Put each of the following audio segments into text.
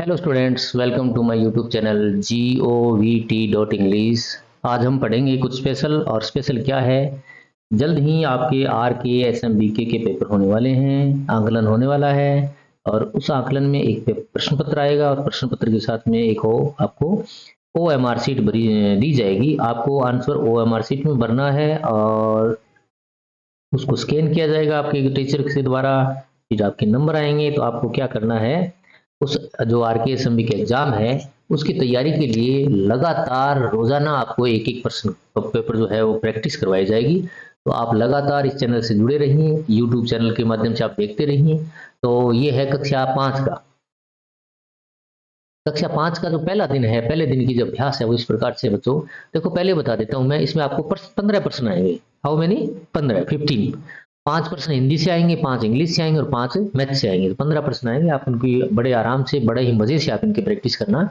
Hello students, welcome to my YouTube channel GOVT.English। आज हम पढ़ेंगे कुछ स्पेशल। और स्पेशल क्या है, जल्द ही आपके आर के SMBK के पेपर होने वाले हैं, आकलन होने वाला है। और उस आकलन में एक प्रश्न पत्र आएगा और प्रश्न पत्र के साथ में एक हो आपको OMR शीट दी जाएगी। आपको आंसर OMR शीट में भरना है और उसको स्कैन किया जाएगा आपके टीचर के द्वारा। फिर आपके नंबर आएंगे तो आपको क्या करना है, उस जो RK SMB के एग्जाम है उसकी तैयारी के लिए लगातार रोजाना आपको एक एक प्रश्न पेपर जो है वो प्रैक्टिस करवाई जाएगी। तो आप लगातार इस चैनल से जुड़े रहिए, यूट्यूब चैनल के माध्यम से आप देखते रहिए। तो ये है कक्षा 5 का जो पहला दिन है, पहले दिन की जो अभ्यास है वो इस प्रकार से बच्चों। देखो, पहले बता देता हूँ मैं, इसमें आपको 15 प्रश्न आएंगे। How many? 15। 5 प्रश्न हिंदी से आएंगे, 5 इंग्लिश से आएंगे और 5 मैथ से आएंगे। तो 15 प्रश्न आएंगे। आप उनकी बड़े आराम से, बड़े ही मजे से आप इनकी प्रैक्टिस करना।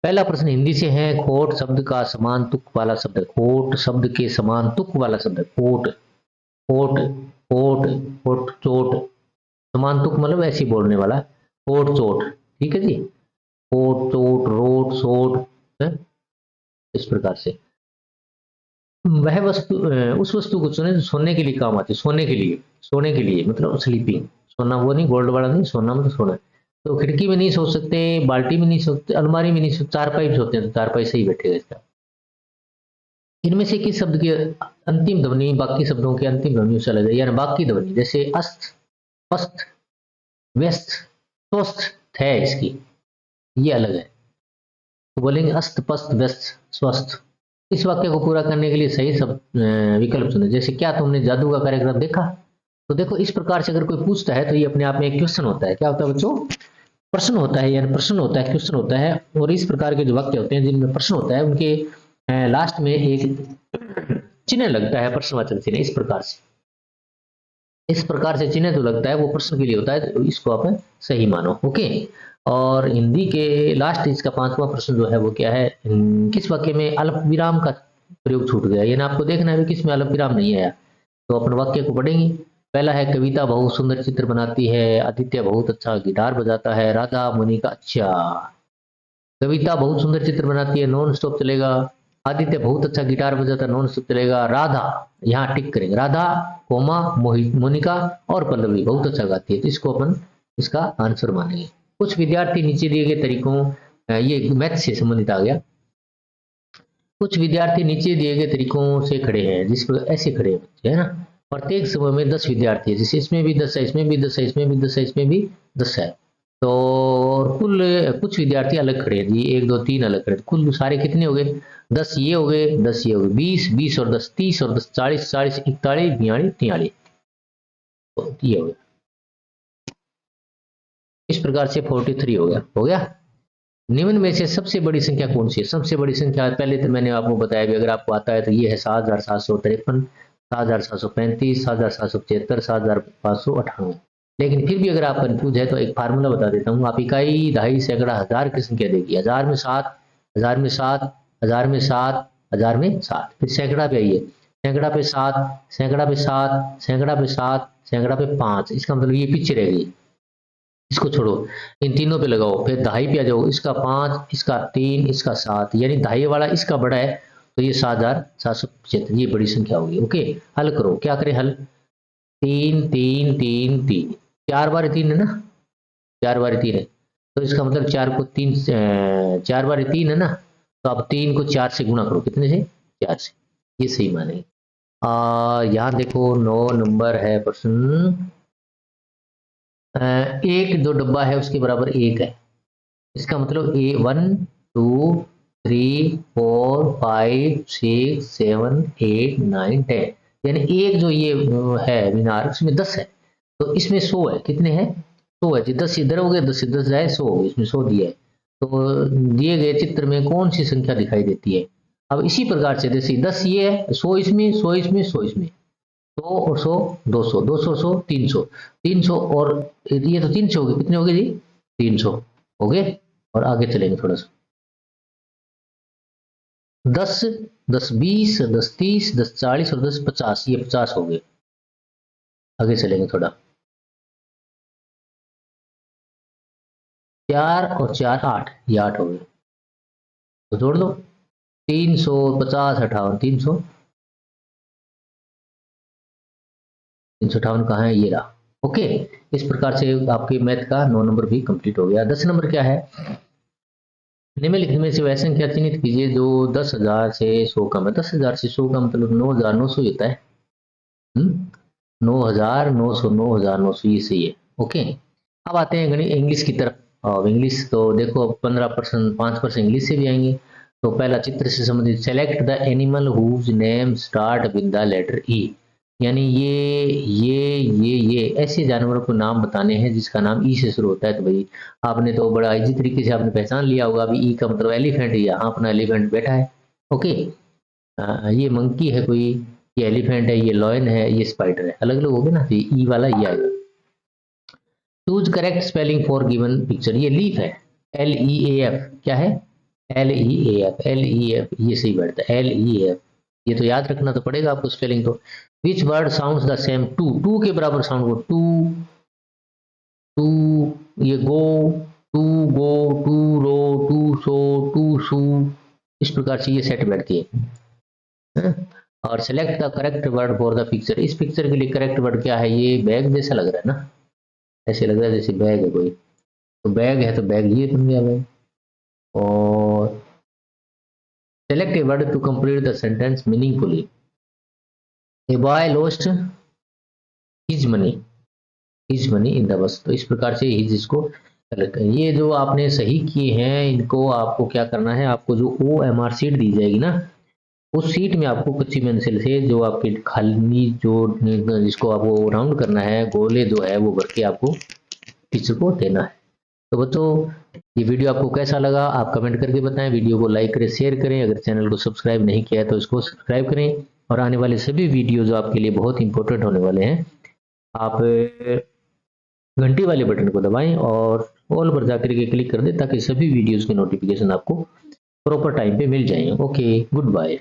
पहला प्रश्न हिंदी से है। खोट शब्द का समान तुक वाला शब्द है। खोट शब्द के समान तुक वाला शब्द है। खोट, खोट, खोट, खोट चोट। समान तुक मतलब ऐसे ही बोलने वाला। खोट चोट, ठीक है जी। कोट चोट रोट सोट है, इस प्रकार से। वह वस्तु उस वस्तु को चुने जो सोने के लिए काम आती है। सोने के लिए, सोने के लिए मतलब स्लीपिंग। सोना वो नहीं, गोल्ड वाला नहीं, सोना मतलब सोना। तो खिड़की में नहीं सो सकते, बाल्टी में नहीं सो सकते, अलमारी में नहीं सो, चारपाई पे सोते हैं तो चारपाई से ही बैठेगा इसका। इनमें से किस शब्द की अंतिम ध्वनि बाकी शब्दों के अंतिम ध्वनियों से अलग है, यानी बाकी ध्वनि, जैसे अस्त, पस्त, व्यस्त, स्वस्थ है, इसकी ये अलग है। तो बोलेंगे अस्त पस्त व्यस्त स्वस्थ। इस वाक्य को पूरा करने के लिए सही सब विकल्प चुने। जैसे, क्या तुमने जादू का कार्यक्रम देखा? तो देखो, इस प्रकार से अगर कोई पूछता है तो ये अपने आप में एक क्वेश्चन होता है। क्या होता है बच्चों? प्रश्न होता है, यानी प्रश्न होता है, क्वेश्चन होता है। और इस प्रकार के जो वाक्य होते हैं जिनमें प्रश्न होता है, उनके लास्ट में एक चिन्ह लगता है, प्रश्नवाचक चिन्ह। इस प्रकार से चिन्ह जो लगता है वो प्रश्न के लिए होता है, तो इसको आप सही मानो। ओके। और हिंदी के लास्ट इसका 5वां प्रश्न जो है वो क्या है, किस वाक्य में अल्प विराम का प्रयोग छूट गया, यानी आपको देखना है कि किसमें अल्प विराम नहीं आया। तो अपन वाक्य को पढ़ेंगे। पहला है, कविता बहुत सुंदर चित्र बनाती है, आदित्य बहुत अच्छा गिटार बजाता है, राधा मोनिका। अच्छा, कविता बहुत सुंदर चित्र बनाती है, नॉन स्टॉप चलेगा। आदित्य बहुत अच्छा गिटार बजाता है, नॉन स्टॉप चलेगा। राधा, यहाँ टिक करेंगे, राधा कोमा मोहित मोनिका और पल्लवी बहुत अच्छा गाती है, तो इसको अपन इसका आंसर मानेंगे। कुछ विद्यार्थी नीचे दिए गए तरीकों, ये मैथ से संबंधित आ गया। कुछ विद्यार्थी नीचे दिए गए तरीकों से खड़े हैं, जिस पर ऐसे खड़े हैं बच्चे, है ना। प्रत्येक समूह में 10 विद्यार्थी है, जैसे इसमें भी 10 है, इसमें भी 10 है, इसमें भी 10 है, इसमें भी 10 है। तो कुल कुछ विद्यार्थी अलग खड़े हैं जी, 1 2 3 अलग खड़े हैं। कुल सारे कितने हो गए? 10 ये हो गए, 10 ये हो गए, 20 20 और 10 30 और 10 40 40 41 42 43। तो ये हो गया। इस प्रकार से 43 हो गया, हो गया। निम्न में से सबसे बड़ी संख्या कौन सी है? सबसे बड़ी संख्या पहले तो मैंने आपको बताया भी, अगर आपको आता है तो ये है 7753, 7735, 7775, 7598। लेकिन फिर भी अगर आप कंफ्यूज है तो एक फार्मूला बता देता हूँ। आप इकाई, दहाई, सैकड़ा, हजार की संख्या देगी। हजार में 7, हजार में 7, हजार में 7, हजार में 7। फिर सैकड़ा पे आइए, सैकड़ा पे 7, सैकड़ा पे 7, सैकड़ा पे 7, सैकड़ा पे 5। इसका मतलब ये पीछे रह गई, इसको छोड़ो, इन तीनों पे लगाओ। फिर दहाई पे आ जाओ, इसका 5, इसका 3, इसका 7, यानी दहाई वाला इसका बड़ा है, तो ये 7775, ये बड़ी संख्या होगी। ओके, हल करो। क्या करें हल? 3 3 3 3, 4 बार 3 है ना, 4 बार 3 है। तो इसका मतलब 4 को 3, 4 बार 3 है ना। तो आप 3 को 4 से गुणा करो, कितने से? 4 से। ये सही माने। यहाँ देखो 9 नंबर है प्रश्न। एक जो डब्बा है उसके बराबर एक है, इसका मतलब ए 1 2 3 4 5 6 7 8 9 10, यानी एक जो ये है मीनार, उसमें 10 है। तो इसमें 100 है, कितने हैं? 100 है जी। 10 इधर हो गए, 10 इधर जाए, 100 हो गए, इसमें 100 दिया है। तो दिए गए चित्र में कौन सी संख्या दिखाई देती है? अब इसी प्रकार से, जैसे 10 ये है, 100 इसमें, 100 इसमें, 100 इसमें, 100 और 100, 200, 200 100, 300, 300 और ये तो 300 हो गए, कितने हो गए जी? 300 हो गए। और आगे चलेंगे थोड़ा सा। 10 10 20 10 30 10 40 और 10 50, ये 50 हो गए। आगे चलेंगे थोड़ा। 4 और 4 8, ये 8 हो गए, तो जोड़ दो 350 58 358 कहाँ है, ये रहा। ओके, इस प्रकार से आपके मैथ का 9 नंबर भी कंप्लीट हो गया। 10 नंबर क्या है, निम्नलिखित में से वह संख्या चिन्हित कीजिए जो 10,000 से 100 कम है। 10,000 से 100 का मतलब 9,900 होता है। 9,900 9,900 ये सही है। ओके, अब आते हैं गणित इंग्लिश की तरफ। और इंग्लिश तो देखो 15% 5% इंग्लिश से भी आएंगे। तो पहला चित्र से संबंधित, select the animal whose name start with the letter E. यानी ये ऐसे जानवरों को नाम बताने हैं जिसका नाम ई से शुरू होता है। तो भाई आपने तो बड़ा इजी तरीके से आपने पहचान लिया होगा, अभी ई का मतलब एलिफेंट, यहाँ अपना एलिफेंट बैठा है। ओके, ये मंकी है कोई, ये एलिफेंट है, ये लॉयन है, ये स्पाइडर है, अलग अलग हो गए ना, तो ई वाला ये आएगा। Choose correct spelling for given picture, ये लीफ है, LEAF, क्या है, LEAF, ये सही बैठता है, LEAF, ये तो याद रखना तो पड़ेगा आपको स्पेलिंग तो। Which word sounds the same, to के बराबर साउंड को, टू टू, ये go, to go, to row, to so, to shoe, इस प्रकार से ये सेट बैठती है। और select the correct word for the picture, इस पिक्चर के लिए करेक्ट वर्ड क्या है, ये बैग जैसा लग रहा है ना, ऐसे लग रहा है जैसे बैग है कोई, तो बैग है तो बैग ये बन गया बैग। और select a word to complete the sentence meaningfully, a boy lost his money in the bus, तो इस प्रकार से हिज इसको सेलेक्ट करें। ये जो आपने सही किए हैं इनको आपको क्या करना है, आपको जो OMR सीट दी जाएगी ना, उस सीट में आपको कच्ची पेंसिल से जो आपके खाली जो जिसको आपको राउंड करना है, गोले जो है वो भर के आपको टीचर को देना है। तो बच्चों ये वीडियो आपको कैसा लगा आप कमेंट करके बताएं, वीडियो को लाइक करें, शेयर करें, अगर चैनल को सब्सक्राइब नहीं किया है तो इसको सब्सक्राइब करें। और आने वाले सभी वीडियो जो आपके लिए बहुत इंपॉर्टेंट होने वाले हैं, आप घंटी वाले बटन को दबाएं और ऑल पर जाकर के क्लिक कर दें ताकि सभी वीडियोस के नोटिफिकेशन आपको प्रॉपर टाइम पे मिल जाएं। Okay, good bye.